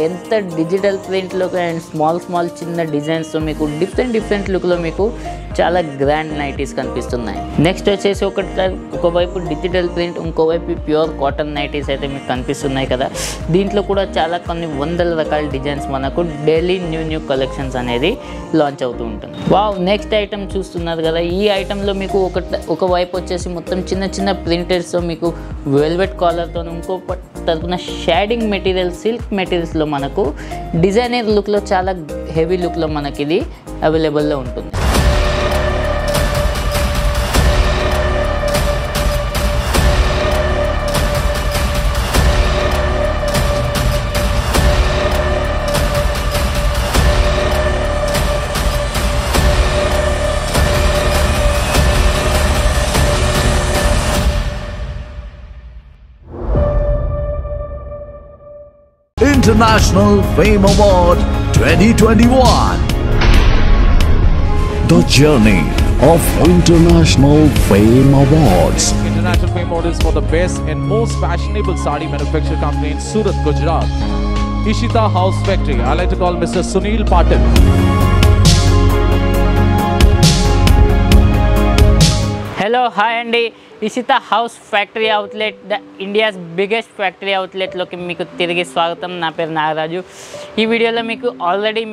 ఎంత డిజిటల్ ప్రింట్లో and small చిన్న డిజైన్స్తో మీకు డిఫరెంట్ లుక్లో మీకు చాలా గ్రాండ్ నైటీస్ కనిపిస్తున్నాయి. నెక్స్ట్ వచ్చేసి ఒకవైపు డిజిటల్ ప్రింట్, ఇంకోవైపు ప్యూర్ కాటన్ నైటీస్ అయితే మీకు కనిపిస్తున్నాయి కదా. దీంట్లో కూడా చాలా కొన్ని వందల రకాల డిజైన్స్ మనకు డైలీ న్యూ కలెక్షన్స్ అనేది లాంచ్ అవుతూ ఉంటుంది. వావ్, నెక్స్ట్ ఐటమ్ చూస్తున్నారు కదా. ఈ ఐటెంలో మీకు ఒకవైపు వచ్చేసి మొత్తం చిన్న ప్రింటెడ్స్తో మీకు వెల్వెట్ కాలర్తో, ఇంకో తరపున షేడింగ్ మెటీరియల్ సిల్క్ మెటీరియల్స్లో మనకు డిజైనర్ లుక్లో చాలా హెవీ లుక్లో మనకి ఇది అవైలబుల్లో ఉంటుంది. International Fame Award 2021. The journey of International Fame Awards. International Fame Award is for the best and most fashionable sari manufacturing company in Surat, Gujarat. Ishita House Factory. I like to call Mr. Sunil Patil. Hello, hi అండి. Ishita house factory outlet, the India's biggest factory అవుట్లెట్లోకి మీకు తిరిగి స్వాగతం. నా పేరు నాగరాజు. ఈ వీడియోలో మీకు ఆల్రెడీ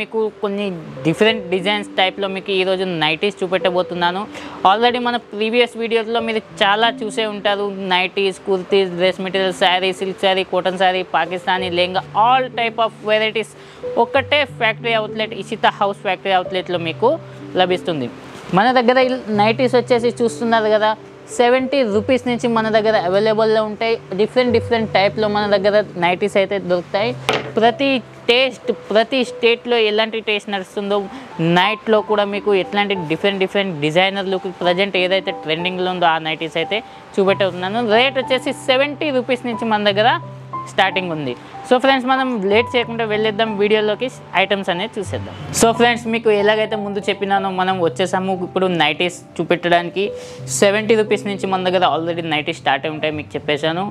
కొన్ని డిఫరెంట్ డిజైన్స్ టైప్లో మీకు ఈరోజు నైటీస్ చూపెట్టబోతున్నాను. ఆల్రెడీ మన ప్రీవియస్ వీడియోస్లో మీరు చాలా చూసే ఉంటారు. Nighties, kurtis, dress material, sari, silk sari, cotton sari, Pakistani lehenga, all type of varieties ఒకటే factory outlet Ishita house factory అవుట్లెట్లో మీకు లభిస్తుంది. మన దగ్గర నైటీస్ వచ్చేసి చూస్తున్నారు కదా, 70 రూపీస్ నుంచి మన దగ్గర అవైలబుల్లో ఉంటాయి. డిఫరెంట్ టైప్లో మన దగ్గర నైటీస్ అయితే దొరుకుతాయి. ప్రతి స్టేట్లో ఎలాంటి టేస్ట్ నడుస్తుందో, నైట్లో కూడా మీకు ఎట్లాంటి డిఫరెంట్ డిజైనర్ లుక్ ప్రజెంట్ ఏదైతే ట్రెండింగ్లో ఉందో ఆ నైటీస్ అయితే చూపెట్టుతున్నాను. రేట్ వచ్చేసి 70 రూపీస్ నుంచి మన దగ్గర స్టార్టింగ్ ఉంది. సో ఫ్రెండ్స్, మనం లేట్ చేయకుండా వెళ్ళేద్దాం వీడియోలోకి, ఐటమ్స్ అనేది చూసేద్దాం. సో ఫ్రెండ్స్, మీకు ఎలాగైతే ముందు చెప్పినానో మనం వచ్చేసాము ఇప్పుడు నైటీస్ చూపెట్టడానికి. 70 రూపీస్ నుంచి మన దగ్గర ఆల్రెడీ నైటీస్ స్టార్ట్ అయి ఉంటాయి మీకు చెప్పేశాను.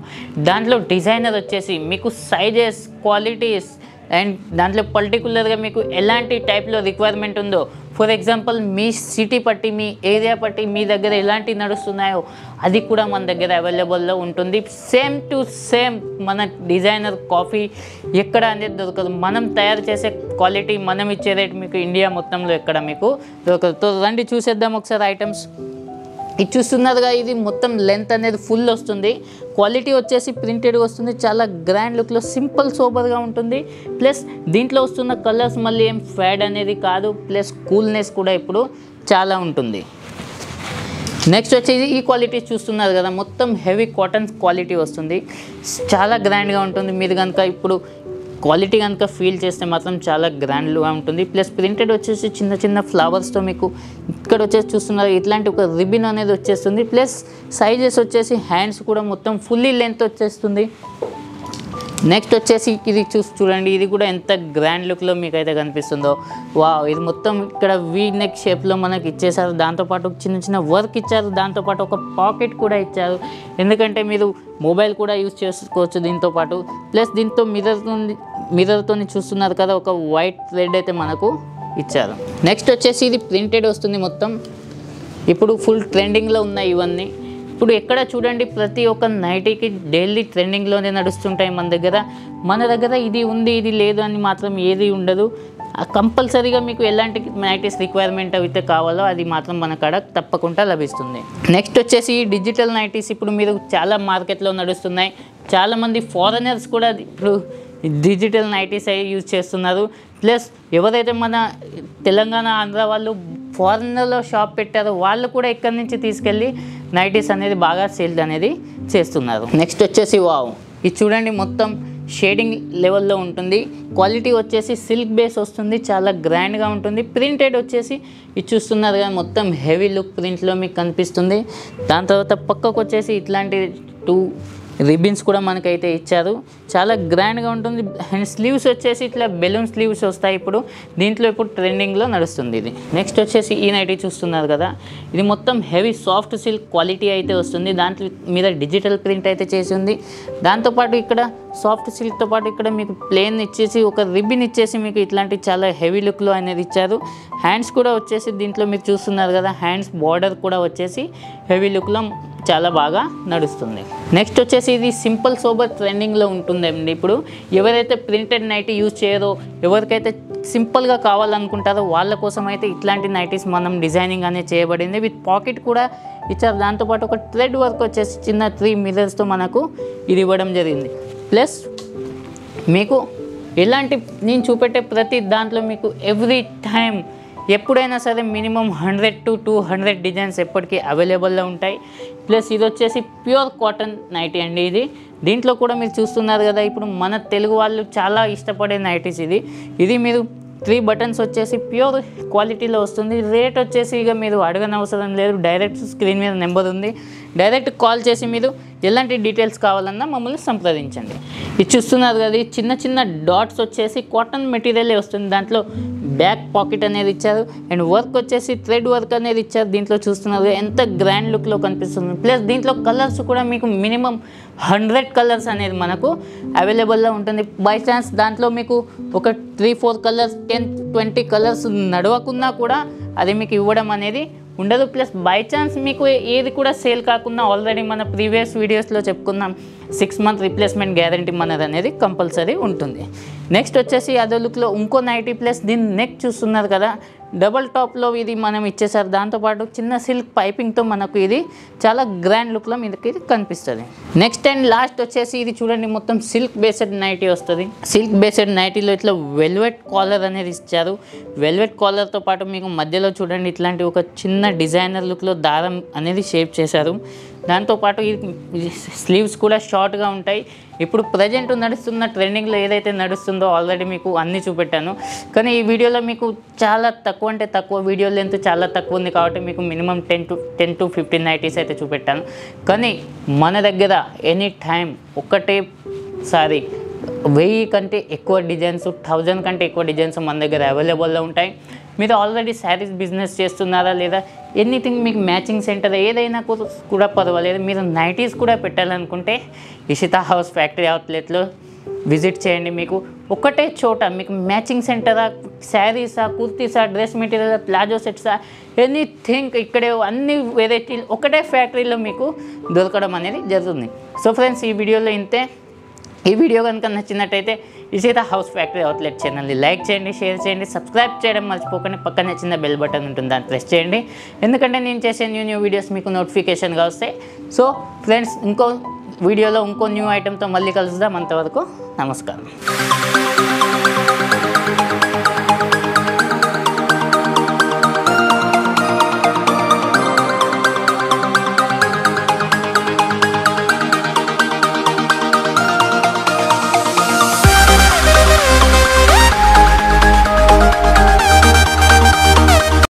దాంట్లో డిజైనర్ వచ్చేసి మీకు సైజెస్, క్వాలిటీస్ అండ్ దాంట్లో పర్టికులర్గా మీకు ఎలాంటి టైప్లో రిక్వైర్మెంట్ ఉందో, ఫర్ ఎగ్జాంపుల్ మీ సిటీ పట్టి, మీ ఏరియా పట్టి మీ దగ్గర ఎలాంటి నడుస్తున్నాయో అది కూడా మన దగ్గర అవైలబుల్లో ఉంటుంది. సేమ్ టు సేమ్ మన డిజైనర్ కాఫీ ఎక్కడ అనేది దొరకదు. మనం తయారు చేసే క్వాలిటీ, మనం ఇచ్చే రేట్ మీకు ఇండియా మొత్తంలో ఎక్కడ మీకు దొరకదు. తో రండి చూసేద్దాం ఒకసారి ఐటమ్స్. ఇది చూస్తున్నారుగా, ఇది మొత్తం లెంత్ అనేది ఫుల్ వస్తుంది. క్వాలిటీ వచ్చేసి ప్రింటెడ్ వస్తుంది. చాలా గ్రాండ్ లుక్లో సింపుల్ సోబర్గా ఉంటుంది. ప్లస్ దీంట్లో వస్తున్న కలర్స్ మళ్ళీ ఏం ఫేడ్ అనేది కాదు. ప్లస్ కూల్నెస్ కూడా ఇప్పుడు చాలా ఉంటుంది. నెక్స్ట్ వచ్చేసి ఈ క్వాలిటీ చూస్తున్నారు కదా, మొత్తం హెవీ కాటన్ క్వాలిటీ వస్తుంది. చాలా గ్రాండ్గా ఉంటుంది. మీరు కనుక ఇప్పుడు క్వాలిటీ కనుక ఫీల్ చేస్తే మాత్రం చాలా గ్రాండ్గా ఉంటుంది. ప్లస్ ప్రింటెడ్ వచ్చేసి చిన్న ఫ్లవర్స్తో మీకు ఇక్కడ వచ్చేసి చూస్తున్నారు ఇట్లాంటి ఒక రిబిన్ అనేది వచ్చేస్తుంది. ప్లస్ సైజెస్ వచ్చేసి హ్యాండ్స్ కూడా మొత్తం ఫుల్లీ లెంత్ వచ్చేస్తుంది. నెక్స్ట్ వచ్చేసి ఇది చూడండి, ఇది కూడా ఎంత గ్రాండ్ లుక్లో మీకు అయితే కనిపిస్తుందో. వావ్, ఇది మొత్తం ఇక్కడ వీ నెక్ షేప్లో మనకి ఇచ్చేసారు. దాంతోపాటు చిన్న వర్క్ ఇచ్చారు. దాంతోపాటు ఒక పాకెట్ కూడా ఇచ్చారు, ఎందుకంటే మీరు మొబైల్ కూడా యూజ్ చేసుకోవచ్చు దీంతోపాటు. ప్లస్ దీంతో మిర్రర్తో చూస్తున్నారు కదా, ఒక వైట్ థ్రెడ్ అయితే మనకు ఇచ్చారు. నెక్స్ట్ వచ్చేసి ఇది ప్రింటెడ్ వస్తుంది మొత్తం. ఇప్పుడు ఫుల్ ట్రెండింగ్లో ఉన్నాయి ఇవన్నీ. ఇప్పుడు ఎక్కడ చూడండి ప్రతి ఒక్క నైటీకి డైలీ ట్రెండింగ్లోనే నడుస్తుంటాయి మన దగ్గర ఇది ఉంది ఇది లేదు అని మాత్రం ఏది ఉండదు. కంపల్సరీగా మీకు ఎలాంటి నైటీస్ రిక్వైర్మెంట్ అయితే కావాలో అది మాత్రం మన కాడ తప్పకుండా లభిస్తుంది. నెక్స్ట్ వచ్చేసి డిజిటల్ నైటీస్ ఇప్పుడు మీరు చాలా మార్కెట్లో నడుస్తున్నాయి. చాలామంది ఫారినర్స్ కూడా ఇప్పుడు డిజిటల్ నైటీస్ యూజ్ చేస్తున్నారు. ప్లస్ ఎవరైతే మన తెలంగాణ, ఆంధ్ర వాళ్ళు ఫారినర్లో షాప్ పెట్టారో వాళ్ళు కూడా ఇక్కడి నుంచి తీసుకెళ్ళి నైటీస్ అనేది బాగా సేల్ అనేది చేస్తున్నారు. నెక్స్ట్ వచ్చేసి వావ్, ఇది చూడండి మొత్తం షేడింగ్ లెవెల్లో ఉంటుంది. క్వాలిటీ వచ్చేసి సిల్క్ బేస్ వస్తుంది, చాలా గ్రాండ్గా ఉంటుంది. ప్రింటెడ్ వచ్చేసి ఇది చూస్తున్నారు కదా, మొత్తం హెవీ లుక్ ప్రింట్లో మీకు కనిపిస్తుంది. దాని తర్వాత పక్కకు వచ్చేసి ఇట్లాంటి 2 రిబ్బన్స్ కూడా మనకైతే ఇచ్చారు. చాలా గ్రాండ్గా ఉంటుంది. అండ్ స్లీవ్స్ వచ్చేసి ఇట్లా బెలూన్ స్లీవ్స్ వస్తాయి. ఇప్పుడు దీంట్లో ఇప్పుడు ట్రెండింగ్లో నడుస్తుంది ఇది. నెక్స్ట్ వచ్చేసి ఈ నైటీ చూస్తున్నారు కదా, ఇది మొత్తం హెవీ సాఫ్ట్ సిల్క్ క్వాలిటీ అయితే వస్తుంది. దాంట్లో మీద డిజిటల్ ప్రింట్ అయితే చేసి ఉంది. దాంతోపాటు ఇక్కడ సాఫ్ట్ సిల్క్తో పాటు ఇక్కడ మీకు ప్లేన్ ఇచ్చేసి ఒక రిబ్బన్ ఇచ్చేసి మీకు ఇట్లాంటి చాలా హెవీ లుక్లో అనేది ఇచ్చారు. హ్యాండ్స్ కూడా వచ్చేసి దీంట్లో మీరు చూస్తున్నారు కదా, హ్యాండ్స్ బార్డర్ కూడా వచ్చేసి హెవీ లుక్లో చాలా బాగా నడుస్తుంది. నెక్స్ట్ వచ్చేసి ఇది సింపుల్ సోబర్ ట్రెండింగ్లో ఉంటుందండి. ఇప్పుడు ఎవరైతే ప్రింటెడ్ నైటీ యూజ్ చేయరో, ఎవరికైతే సింపుల్గా కావాలనుకుంటారో వాళ్ళ కోసం అయితే ఇట్లాంటి నైటీస్ మనం డిజైనింగ్ అనేది చేయబడింది. విత్ పాకెట్ కూడా ఇచ్చారు. దాంతోపాటు ఒక థ్రెడ్ వర్క్ వచ్చేసి చిన్న 3 మిర్రర్స్తో మనకు ఇది ఇవ్వడం జరిగింది. ప్లస్ మీకు ఎలాంటి నేను చూపెట్టే ప్రతి దాంట్లో మీకు ఎవ్రీ టైం ఎప్పుడైనా సరే మినిమం 100 to 200 డిజైన్స్ ఎప్పటికీ అవైలబుల్లో ఉంటాయి. ప్లస్ ఇది వచ్చేసి ప్యూర్ కాటన్ నైటీ అండి. దీంట్లో కూడా మీరు చూస్తున్నారు కదా, ఇప్పుడు మన తెలుగు వాళ్ళు చాలా ఇష్టపడే నైటీస్ ఇది మీరు 3 బటన్స్ వచ్చేసి ప్యూర్ క్వాలిటీలో వస్తుంది. రేట్ వచ్చేసి ఇక మీరు అడగనవసరం లేదు, డైరెక్ట్ స్క్రీన్ మీద నెంబర్ ఉంది, డైరెక్ట్ కాల్ చేసి మీరు ఎలాంటి డీటెయిల్స్ కావాలన్నా మమ్మల్ని సంప్రదించండి. ఇది చూస్తున్నారు కదా, చిన్న చిన్న డాట్స్ వచ్చేసి కాటన్ మెటీరియలే వస్తుంది. దాంట్లో బ్యాక్ పాకెట్ అనేది ఇచ్చారు అండ్ వర్క్ వచ్చేసి థ్రెడ్ వర్క్ అనేది ఇచ్చారు. దీంట్లో చూస్తున్నారు ఎంత గ్రాండ్ లుక్లో కనిపిస్తుంది. ప్లస్ దీంట్లో కలర్స్ కూడా మీకు మినిమం 100 కలర్స్ అనేది మనకు అవైలబుల్లో ఉంటుంది. బై ఛాన్స్ దాంట్లో మీకు ఒక 3-4 కలర్స్ 10-20 కలర్స్ నడవకున్నా కూడా అది మీకు ఇవ్వడం అనేది ఉండదు. ప్లస్ బై ఛాన్స్ మీకు ఏది కూడా సేల్ కాకుండా ఆల్రెడీ మన ప్రీవియస్ వీడియోస్లో చెప్పుకున్నాం 6 month రీప్లేస్మెంట్ గ్యారంటీ మనది అనేది కంపల్సరీ ఉంటుంది. నెక్స్ట్ వచ్చేసి అదే లుక్లో ఇంకో నైటీ. ప్లస్ దీని నెక్ చూస్తున్నారు కదా, డబల్ టాప్లో ఇది మనం ఇచ్చేసారు. దాంతోపాటు చిన్న సిల్క్ పైపింగ్తో మనకు ఇది చాలా గ్రాండ్ లుక్లో మీకు ఇది కనిపిస్తుంది. నెక్స్ట్ అండ్ లాస్ట్ వచ్చేసి ఇది చూడండి, మొత్తం సిల్క్ బేస్డ్ నైటీ వస్తుంది. సిల్క్ బేస్డ్ నైటీలో ఇట్లా వెల్వెట్ కాలర్ అనేది ఇచ్చారు. వెల్వెట్ కాలర్తో పాటు మీకు మధ్యలో చూడండి ఇట్లాంటి ఒక చిన్న డిజైనర్ లుక్లో దారం అనేది షేప్ చేశారు. దాంతోపాటు ఈ స్లీవ్స్ కూడా షార్ట్గా ఉంటాయి. ఇప్పుడు ప్రజెంట్ నడుస్తున్న ట్రెండింగ్లో ఏదైతే నడుస్తుందో ఆల్రెడీ మీకు అన్నీ చూపెట్టాను. కానీ ఈ వీడియోలో మీకు చాలా తక్కువ అంటే తక్కువ, వీడియో లెంత్ చాలా తక్కువ ఉంది కాబట్టి మీకు మినిమం 10 to 15 నైటీస్ అయితే చూపెట్టాను. కానీ మన దగ్గర ఎనీ టైం ఒకటేసారి 1000 కంటే ఎక్కువ డిజైన్స్, 1000 కంటే ఎక్కువ డిజైన్స్ మన దగ్గర అవైలబుల్లో ఉంటాయి. మీరు ఆల్రెడీ శారీస్ బిజినెస్ చేస్తున్నారా లేదా ఎనీథింగ్ మీకు మ్యాచింగ్ సెంటర్ ఏదైనా కూడా పర్వాలేదు, మీరు నైటీస్ కూడా పెట్టాలనుకుంటే ఇషితా హౌస్ ఫ్యాక్టరీ అవుట్లెట్లో విజిట్ చేయండి. మీకు ఒకటే చోట మీకు మ్యాచింగ్ సెంటరా, శారీసా, కుర్తీసా, డ్రెస్ మెటీరియల్, ప్లాజో సెట్సా, ఎనీథింగ్ ఇక్కడే అన్ని వెరైటీలు ఒకటే ఫ్యాక్టరీలో మీకు దొరకడం అనేది జరుగుతుంది. సో ఫ్రెండ్స్, ఈ వీడియోలో ఇంతే. ఈ వీడియో కనుక నచ్చినట్టయితే ఇషితా హౌస్ ఫ్యాక్టరీ అవుట్లెట్ ఛానల్ని లైక్ చేయండి, షేర్ చేయండి, సబ్స్క్రైబ్ చేయడం మర్చిపోకండి. పక్కనే చిన్న బెల్ బటన్ ఉంటుంది, దాన్ని ప్రెస్ చేయండి. ఎందుకంటే నేను చేసే న్యూ వీడియోస్ మీకు నోటిఫికేషన్గా వస్తాయి. సో ఫ్రెండ్స్, ఇంకో వీడియోలో ఇంకో న్యూ ఐటెంతో మళ్ళీ కలుద్దాం. అంతవరకు నమస్కారం.